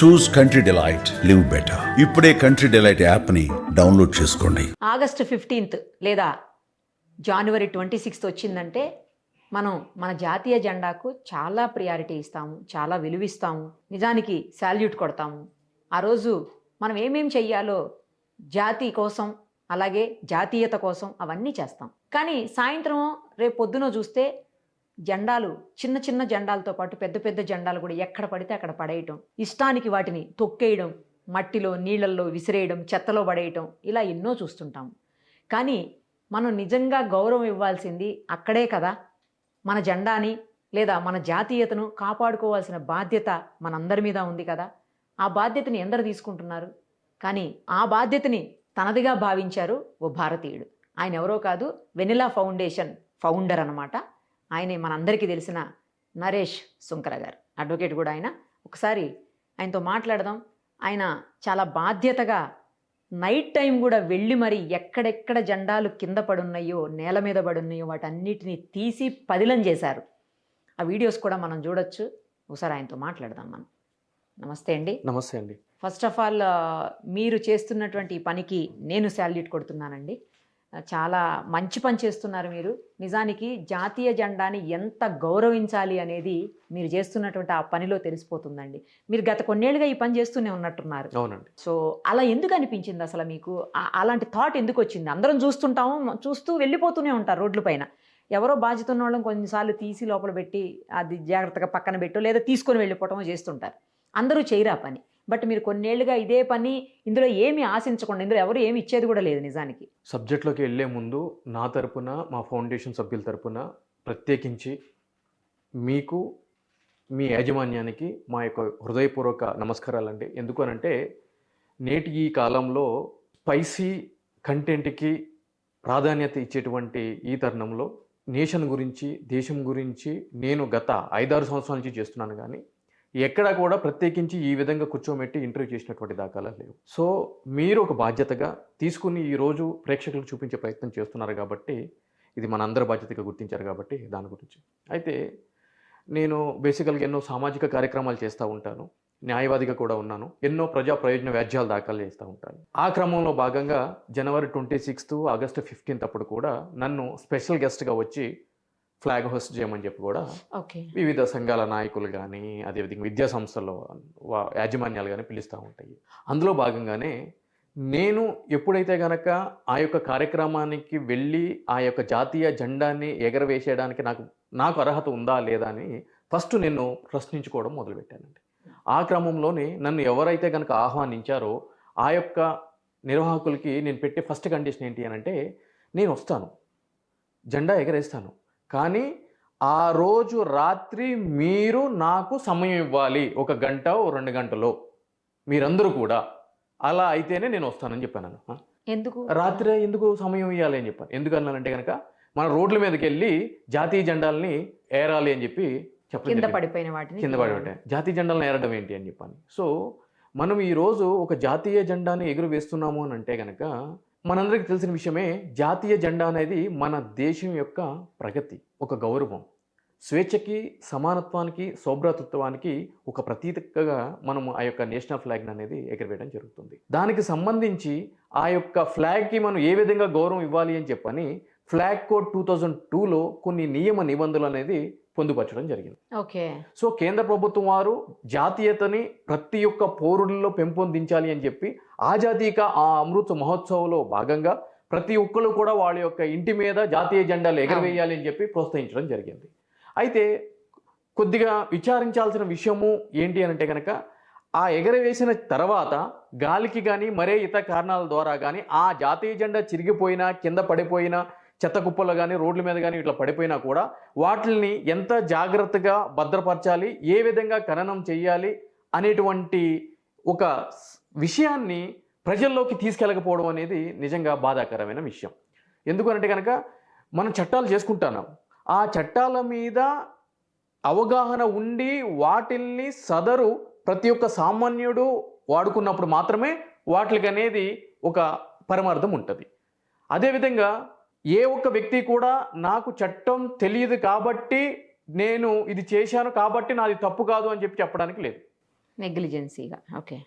చూస్ country delight, live better. ఇప్పుడే country delight app ని download చేసుకోండి. ఆగస్టు 15th లేదా జనవరి 26th వచ్చిందంటే మనం మన జాతీయ జెండాకు చాలా ప్రియారిటీ ఇస్తాము, చాలా విలువిస్తాము, నిజానికి శాల్యూట్ కొడతాము. ఆ రోజు మనం ఏమేం చెయ్యాలో జాతి కోసం, అలాగే జాతీయత కోసం అవన్నీ చేస్తాం. కానీ సాయంత్రం రేపు పొద్దున చూస్తే జెండాలు, చిన్న చిన్న జెండాలతో పాటు పెద్ద పెద్ద జెండాలు కూడా ఎక్కడ పడితే అక్కడ పడేయటం, ఇష్టానికి వాటిని తొక్కేయడం, మట్టిలో నీళ్ళల్లో విసిరేయడం, చెత్తలో పడేయటం, ఇలా ఎన్నో చూస్తుంటాము. కానీ మనం నిజంగా గౌరవం ఇవ్వాల్సింది అక్కడే కదా. మన జెండాని లేదా మన జాతీయతను కాపాడుకోవాల్సిన బాధ్యత మనందరి మీద ఉంది కదా. ఆ బాధ్యతని ఎందరు తీసుకుంటున్నారు? కానీ ఆ బాధ్యతని తనదిగా భావించారు ఓ భారతీయుడు. ఆయన ఎవరో కాదు, వెనిలా ఫౌండేషన్ ఫౌండర్ అన్నమాట. ఆయనే మనందరికీ తెలిసిన నరేష్ సుంకర గారు, అడ్వకేట్ కూడా ఆయన. ఒకసారి ఆయనతో మాట్లాడదాం. ఆయన చాలా బాధ్యతగా నైట్ టైం కూడా వెళ్ళి మరి ఎక్కడెక్కడ జెండాలు కింద పడున్నాయో, నేల మీద పడున్నాయో వాటన్నిటిని తీసి పదిలం చేశారు. ఆ వీడియోస్ కూడా మనం చూడొచ్చు. ఒకసారి ఆయనతో మాట్లాడదాం మనం. నమస్తే అండి. నమస్తే అండి. ఫస్ట్ ఆఫ్ ఆల్ మీరు చేస్తున్నటువంటి ఈ పనికి నేను శాల్యూట్ కొడుతున్నానండి. చాలా మంచి పని చేస్తున్నారు మీరు. నిజానికి జాతీయ జెండాని ఎంత గౌరవించాలి అనేది మీరు చేస్తున్నటువంటి ఆ పనిలో తెలిసిపోతుందండి. మీరు గత కొన్నేళ్ళుగా ఈ పని చేస్తూనే ఉన్నట్టున్నారు. అవునండి. సో అలా ఎందుకు అనిపించింది అసలు మీకు? అలాంటి థాట్ ఎందుకు వచ్చింది? అందరం చూస్తుంటాము, చూస్తూ వెళ్ళిపోతూనే ఉంటారు రోడ్ల పైన. ఎవరో బాధ్యత ఉన్న వాళ్ళని కొన్నిసార్లు తీసి లోపల పెట్టి అది జాగ్రత్తగా పక్కన పెట్టో లేదా తీసుకొని వెళ్ళిపోవటమో చేస్తుంటారు. అందరూ చేయరా పని. బట్ మీరు కొన్నేళ్లుగా ఇదే పని, ఇందులో ఏమి ఆశించకుండా, ఇందులో ఎవరు ఏమి ఇచ్చేది కూడా లేదు నిజానికి. సబ్జెక్ట్లోకి వెళ్ళే ముందు నా తరపున, మా ఫౌండేషన్ సభ్యుల తరపున ప్రత్యేకించి మీకు, మీ యాజమాన్యానికి మా యొక్క హృదయపూర్వక నమస్కారాలండి. ఎందుకు అనంటే నేటి ఈ కాలంలో స్పైసీ కంటెంట్కి ప్రాధాన్యత ఇచ్చేటువంటి ఈ తరుణంలో నేషన్ గురించి, దేశం గురించి నేను గత 5-6 సంవత్సరాల నుంచి చేస్తున్నాను. కానీ ఎక్కడా కూడా ప్రత్యేకించి ఈ విధంగా కూర్చోబెట్టి ఇంటర్వ్యూ చేసినటువంటి దాఖలా లేవు. సో మీరు ఒక బాధ్యతగా తీసుకుని ఈరోజు ప్రేక్షకులకు చూపించే ప్రయత్నం చేస్తున్నారు కాబట్టి, ఇది మనందరి బాధ్యతగా గుర్తించారు కాబట్టి దాని గురించి. అయితే నేను బేసికల్గా ఎన్నో సామాజిక కార్యక్రమాలు చేస్తూ ఉంటాను, న్యాయవాదిగా కూడా ఉన్నాను, ఎన్నో ప్రజా ప్రయోజన వ్యాజ్యాలు దాఖలు చేస్తూ ఉంటాను. ఆ క్రమంలో భాగంగా జనవరి 26th, ఆగస్టు 15th అప్పుడు కూడా నన్ను స్పెషల్ గెస్ట్గా వచ్చి ఫ్లాగ్ హోస్ట్ చేయమని చెప్పి కూడా వివిధ సంఘాల నాయకులు కానీ, అదేవిధంగా విద్యా సంస్థల్లో యాజమాన్యాలు కానీ పిలుస్తూ ఉంటాయి. అందులో భాగంగానే నేను ఎప్పుడైతే కనుక ఆ యొక్క కార్యక్రమానికి వెళ్ళి ఆ యొక్క జాతీయ జెండాన్ని ఎగరవేసేయడానికి నాకు అర్హత ఉందా లేదా అని ఫస్ట్ నేను ప్రశ్నించుకోవడం మొదలుపెట్టానండి. ఆ క్రమంలోనే నన్ను ఎవరైతే కనుక ఆహ్వానించారో ఆ యొక్క నిర్వాహకులకి నేను పెట్టే ఫస్ట్ కండిషన్ ఏంటి అని అంటే, నేను వస్తాను, జెండా ఎగరేస్తాను, కానీ ఆ రోజు రాత్రి మీరు నాకు సమయం ఇవ్వాలి, 1 గంట 2 గంటలో మీరందరూ కూడా. అలా అయితేనే నేను వస్తానని చెప్పాను. ఎందుకు రాత్రి ఎందుకు సమయం ఇవ్వాలి అని చెప్పాను. ఎందుకన్నానంటే కనుక మన రోడ్ల మీదకి వెళ్ళి జాతీయ జెండాలని ఏరాలి అని చెప్పి చెప్పండి. కింద పడిపోయిన జాతీయ జెండాలను ఏరడం ఏంటి అని చెప్పాను. సో మనం ఈరోజు ఒక జాతీయ జెండాని ఎగురు వేస్తున్నాము అని అంటే కనుక మనందరికీ తెలిసిన విషయమే, జాతీయ జెండా అనేది మన దేశం యొక్క ప్రగతి, ఒక గౌరవం, స్వేచ్ఛకి, సమానత్వానికి, సౌభ్రాతృత్వానికి ఒక ప్రతీకగా మనం ఆ యొక్క నేషనల్ ఫ్లాగ్ అనేది ఎగరవేయడం జరుగుతుంది. దానికి సంబంధించి ఆ యొక్క ఫ్లాగ్కి మనం ఏ విధంగా గౌరవం ఇవ్వాలి అని చెప్పని ఫ్లాగ్ కోడ్ 2002లో కొన్ని నియమ నిబంధనలు అనేది పొందుపరచడం జరిగింది. ఓకే. సో కేంద్ర ప్రభుత్వం వారు జాతీయతని ప్రతి ఒక్క పౌరుల్లో పెంపొందించాలి అని చెప్పి ఆ అమృత మహోత్సవంలో భాగంగా ప్రతి ఒక్కరు కూడా వాళ్ళ యొక్క ఇంటి మీద జాతీయ జెండాలు ఎగరవేయాలి అని చెప్పి ప్రోత్సహించడం జరిగింది. అయితే కొద్దిగా విచారించాల్సిన విషయము ఏంటి అని అంటే కనుక, ఆ ఎగరవేసిన తర్వాత గాలికి కానీ మరే ఇతర కారణాల ద్వారా కానీ ఆ జాతీయ జెండా చిరిగిపోయినా, కింద పడిపోయినా, చెత్త కుప్పలు కానీ రోడ్ల మీద కానీ ఇట్లా పడిపోయినా కూడా వాటిని ఎంత జాగ్రత్తగా భద్రపరచాలి, ఏ విధంగా ఖననం చేయాలి అనేటువంటి ఒక విషయాన్ని ప్రజల్లోకి తీసుకెళ్ళకపోవడం అనేది నిజంగా బాధాకరమైన విషయం. ఎందుకంటే కనుక మనం చట్టాలు చేసుకుంటున్నాం, ఆ చట్టాల మీద అవగాహన ఉండి వాటిల్ని సదరు ప్రతి ఒక్క సామాన్యుడు వాడుకున్నప్పుడు మాత్రమే వాటికి అనేది ఒక పరమార్థం ఉంటుంది. అదేవిధంగా ఏ ఒక్క వ్యక్తి కూడా నాకు చట్టం తెలియదు కాబట్టి నేను ఇది చేశాను కాబట్టి నాది తప్పు కాదు అని చెప్పి చెప్పడానికి లేదు. నెగ్లిజెన్సీగా. ఓకే.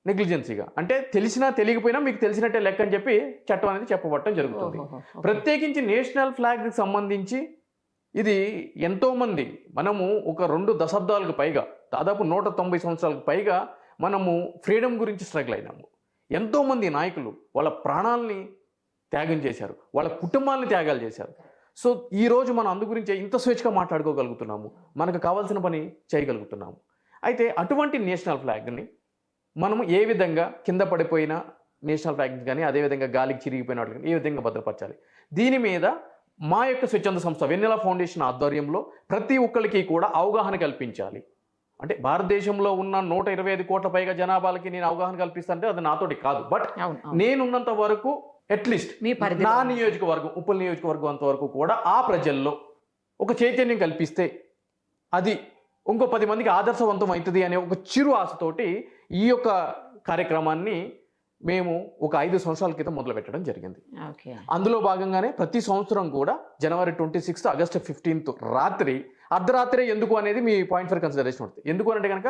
నెగ్లిజెన్సీగా అంటే తెలిసినా తెలియకపోయినా మీకు తెలిసినట్టే లెక్క అని చెప్పి చట్టం అనేది చెప్పబట్టడం జరుగుతుంది. ప్రత్యేకించి నేషనల్ ఫ్లాగ్కి సంబంధించి ఇది ఎంతోమంది మనము ఒక 2 దశాబ్దాలకు పైగా దాదాపు 190 సంవత్సరాలకు పైగా మనము ఫ్రీడమ్ గురించి స్ట్రగుల్ అయినాము. ఎంతోమంది నాయకులు వాళ్ళ ప్రాణాలని త్యాగం చేశారు, వాళ్ళ కుటుంబాలని త్యాగాలు చేశారు. సో ఈరోజు మనం అందు గురించి ఇంత స్వేచ్ఛగా మాట్లాడుకోగలుగుతున్నాము, మనకు కావాల్సిన పని చేయగలుగుతున్నాము. అయితే అటువంటి నేషనల్ ఫ్లాగ్ని మనము ఏ విధంగా కింద పడిపోయిన నేషనల్ ఫ్లాగ్ కానీ అదేవిధంగా గాలికి చిరిగిపోయిన వాటిని ఏ విధంగా భద్రపరచాలి, దీని మీద మా యొక్క స్వచ్ఛంద సంస్థ వెన్నెల ఫౌండేషన్ ఆధ్వర్యంలో ప్రతి ఒక్కరికి కూడా అవగాహన కల్పించాలి. అంటే భారతదేశంలో ఉన్న 125 కోట్ల పైగా జనాభాలకి నేను అవగాహన కల్పిస్తానంటే అది నాతోటి కాదు. బట్ నేనున్నంత వరకు అట్లీస్ట్ నా నియోజకవర్గం ఉప్పల్ నియోజకవర్గం అంతవరకు కూడా ఆ ప్రజల్లో ఒక చైతన్యం కల్పిస్తే అది ఇంకో 10 మందికి ఆదర్శవంతం అవుతుంది అనే ఒక చిరు ఆశతోటి ఈ యొక్క కార్యక్రమాన్ని మేము ఒక 5 సంవత్సరాల క్రితం మొదలు పెట్టడం జరిగింది. అందులో భాగంగానే ప్రతి సంవత్సరం కూడా జనవరి 26 ఆగస్టు 15 రాత్రి అర్ధరాత్రి ఎందుకు అనేది మీ పాయింట్ ఫర్ కన్సిడరేషన్ ఉంటుంది. ఎందుకు అంటే కనుక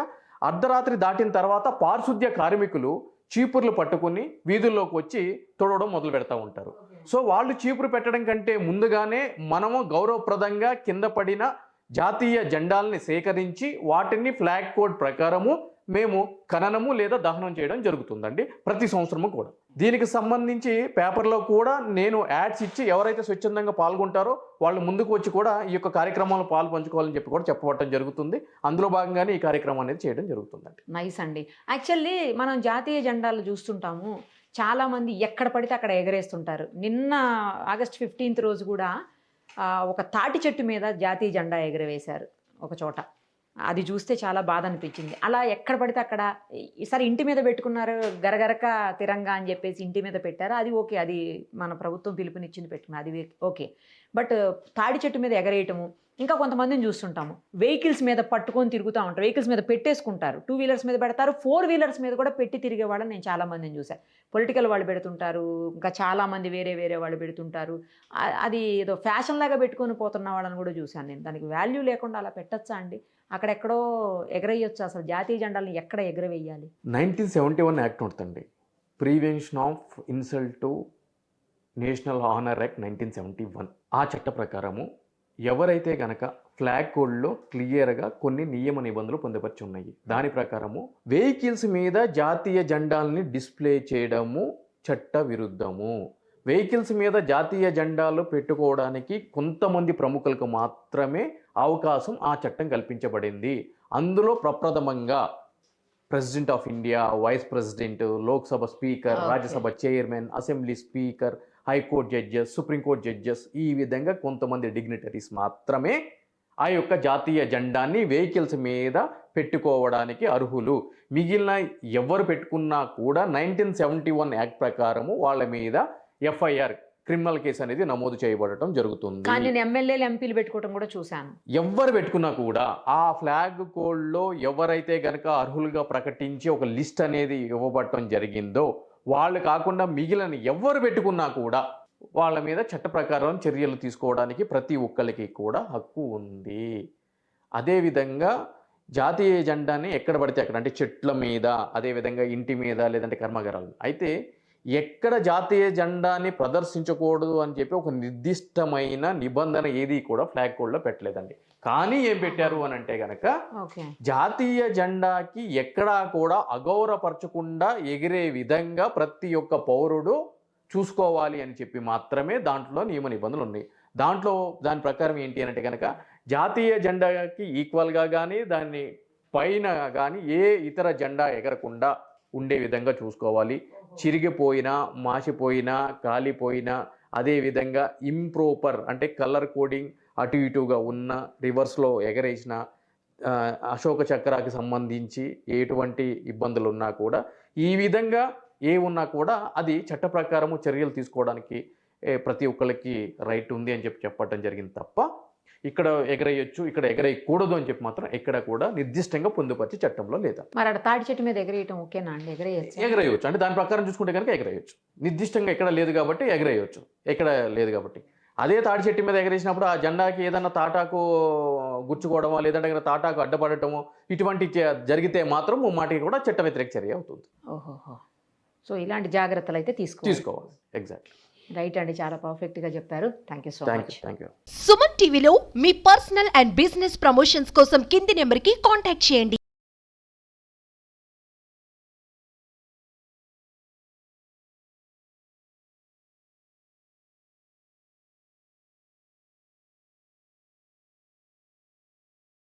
అర్ధరాత్రి దాటిన తర్వాత పారిశుద్ధ్య కార్మికులు చీపుర్లు పట్టుకుని వీధుల్లోకి వచ్చి తొడవడం మొదలు పెడతా ఉంటారు. సో వాళ్ళు చీపురు పెట్టడం కంటే ముందుగానే మనము గౌరవప్రదంగా కింద పడిన జాతీయ జెండాలని సేకరించి వాటిని ఫ్లాగ్ కోడ్ ప్రకారము మేము ఖననము లేదా దహనం చేయడం జరుగుతుందండి ప్రతి సంవత్సరము కూడా. దీనికి సంబంధించి పేపర్లో కూడా నేను యాడ్స్ ఇచ్చి ఎవరైతే స్వచ్ఛందంగా పాల్గొంటారో వాళ్ళు ముందుకు వచ్చి కూడా ఈ యొక్క కార్యక్రమంలో పాలు పంచుకోవాలని చెప్పి కూడా చెప్పబట్టడం జరుగుతుంది. అందులో భాగంగానే ఈ కార్యక్రమం అనేది చేయడం జరుగుతుందండి. నైస్ అండి. యాక్చువల్లీ మనం జాతీయ జెండాలు చూస్తుంటాము, చాలామంది ఎక్కడ పడితే అక్కడ ఎగరేస్తుంటారు. నిన్న ఆగస్ట్ 15 రోజు కూడా ఒక తాటి చెట్టు మీద జాతీయ జెండా ఎగరవేశారు ఒక చోట. అది చూస్తే చాలా బాధ అనిపించింది. అలా ఎక్కడ పడితే అక్కడ ఈసారి ఇంటి మీద పెట్టుకున్నారు, గరగరక తిరంగా అని చెప్పేసి ఇంటి మీద పెట్టారు. అది ఓకే, అది మన ప్రభుత్వం పిలుపునిచ్చింది పెట్టుకున్నారు, అది ఓకే. బట్ తాడి చెట్టు మీద ఎగరేయటము, ఇంకా కొంతమందిని చూస్తుంటాము వెహికల్స్ మీద పట్టుకొని తిరుగుతూ ఉంటారు, వెహికల్స్ మీద పెట్టేసుకుంటారు, 2 వీలర్స్ మీద పెడతారు, 4 వీలర్స్ మీద కూడా పెట్టి తిరిగే వాళ్ళని నేను చాలామందిని చూశాను. పొలిటికల్ వాళ్ళు పెడుతుంటారు, ఇంకా చాలామంది వేరే వాళ్ళు పెడుతుంటారు. అది ఏదో ఫ్యాషన్ లాగా పెట్టుకొని పోతున్న వాళ్ళని కూడా చూశాను నేను. దానికి వాల్యూ లేకుండా అలా పెట్టచ్చా అండి? అక్కడెక్కడో ఎగరేయొచ్చు. అసలు జాతీయ జెండాలను ఎక్కడ ఎగరవేయాలి? 1971 యాక్ట్ ఉంటుందండి, prevention of insult to national honour act 1971. ఆ చట్ట ప్రకారము ఎవరైతే గనక ఫ్లాగ్ కోడ్లో క్లియర్గా కొన్ని నియమ నిబంధనలు పొందుపరిచి ఉన్నాయి. దాని ప్రకారము వెహికల్స్ మీద జాతీయ జెండాలని డిస్ప్లే చేయడము చట్ట విరుద్ధము. వెహికల్స్ మీద జాతీయ జెండాలు పెట్టుకోవడానికి కొంతమంది ప్రముఖులకు మాత్రమే అవకాశం ఆ చట్టం కల్పించబడింది. అందులో ప్రప్రథమంగా president of India, vice president, Lok Sabha speaker, Rajya Sabha chairman, assembly speaker, high court judges, supreme court judges, ఈ విధంగా కొంతమంది డిగ్నిటరీస్ మాత్రమే ఆ యొక్క జాతీయ జెండాన్ని వెహికల్స్ మీద పెట్టుకోవడానికి అర్హులు. మిగిలిన ఎవరు పెట్టుకున్నా కూడా 1971 యాక్ట్ ప్రకారము వాళ్ళ మీద ఎఫ్ఐఆర్, క్రిమినల్ కేసు అనేది నమోదు చేయబడటం జరుగుతుంది. కానీ నేను ఎమ్మెల్యేలు ఎంపీలు పెట్టుకోవడం కూడా చూశాను. ఎవరు పెట్టుకున్నా కూడా ఆ ఫ్లాగ్ కోడ్లో ఎవరైతే గనక అర్హులుగా ప్రకటించి ఒక లిస్ట్ అనేది ఇవ్వబడటం జరిగిందో వాళ్ళు కాకుండా మిగిలిన ఎవరు పెట్టుకున్నా కూడా వాళ్ళ మీద చట్ట ప్రకారం చర్యలు తీసుకోవడానికి ప్రతి ఒక్కరికి కూడా హక్కు ఉంది. అదేవిధంగా జాతీయ జెండాని ఎక్కడ పడితే అక్కడ, అంటే చెట్ల మీద, అదేవిధంగా ఇంటి మీద, లేదంటే కర్మాగారాలు, అయితే ఎక్కడ జాతీయ జెండాని ప్రదర్శించకూడదు అని చెప్పి ఒక నిర్దిష్టమైన నిబంధన ఏది కూడా ఫ్లాగ్ కోడ్లో పెట్టలేదండి. కానీ ఏం పెట్టారు అని అంటే గనక జాతీయ జెండాకి ఎక్కడా కూడా అగౌరవపరచకుండా ఎగిరే విధంగా ప్రతి ఒక్క పౌరుడు చూసుకోవాలి అని చెప్పి మాత్రమే దాంట్లో నియమ నిబంధనలు ఉన్నాయి. దాని ప్రకారం ఏంటి అని అంటే కనుక జాతీయ జెండాకి ఈక్వల్గా కానీ దాన్ని పైన కానీ ఏ ఇతర జెండా ఎగరకుండా ఉండే విధంగా చూసుకోవాలి. చిరిగిపోయినా, మాసిపోయినా, కాలిపోయినా, అదేవిధంగా ఇంప్రోపర్ అంటే కలర్ కోడింగ్ అటు ఇటుగా ఉన్న, రివర్స్లో ఎగరేసిన, అశోక చక్రాకి సంబంధించి ఎటువంటి ఇబ్బందులు ఉన్నా కూడా, ఈ విధంగా ఏ ఉన్నా కూడా అది చట్ట ప్రకారము చర్యలు తీసుకోవడానికి ప్రతి ఒక్కరికి రైట్ ఉంది అని చెప్పడం జరిగింది తప్ప ఇక్కడ ఎగరేయొచ్చు, ఇక్కడ ఎగరేయకూడదు అని చెప్పి మాత్రం ఎక్కడ కూడా నిర్దిష్టంగా పొందుపరిచి చట్టంలో లేదా. మరి అక్కడ తాటి చెట్టు మీద ఎగరేయటం ఓకేనా అండి? ఎగరేయొచ్చు అంటే దాని ప్రకారం చూసుకుంటే కనుక ఎగరేయొచ్చు. నిర్దిష్టంగా ఎక్కడ లేదు కాబట్టి ఎగరేయొచ్చు, ఎక్కడ లేదు కాబట్టి. అదే తాటి చెట్టు మీద ఎగరేసినప్పుడు ఆ జెండాకి ఏదన్నా తాటాకు గుచ్చుకోవడమో లేదంటే కనుక తాటాకు అడ్డపడటమో ఇటువంటి జరిగితే మాత్రం ముమ్మాటికి కూడా చట్ట వ్యతిరేక చర్య అవుతుంది. ఓహోహో. సో ఇలాంటి జాగ్రత్తలు అయితే తీసుకోవాలి. ఎగ్జాక్ట్లీ. రైట్ అండి, చాలా పర్ఫెక్ట్గా చెప్పారు. Thank you so much. Thank you. Suman టీవీలో మీ పర్సనల్ అండ్ బిజినెస్ ప్రమోషన్స్ కోసం కింది నెంబర్కి కాంటాక్ట్ చేయండి.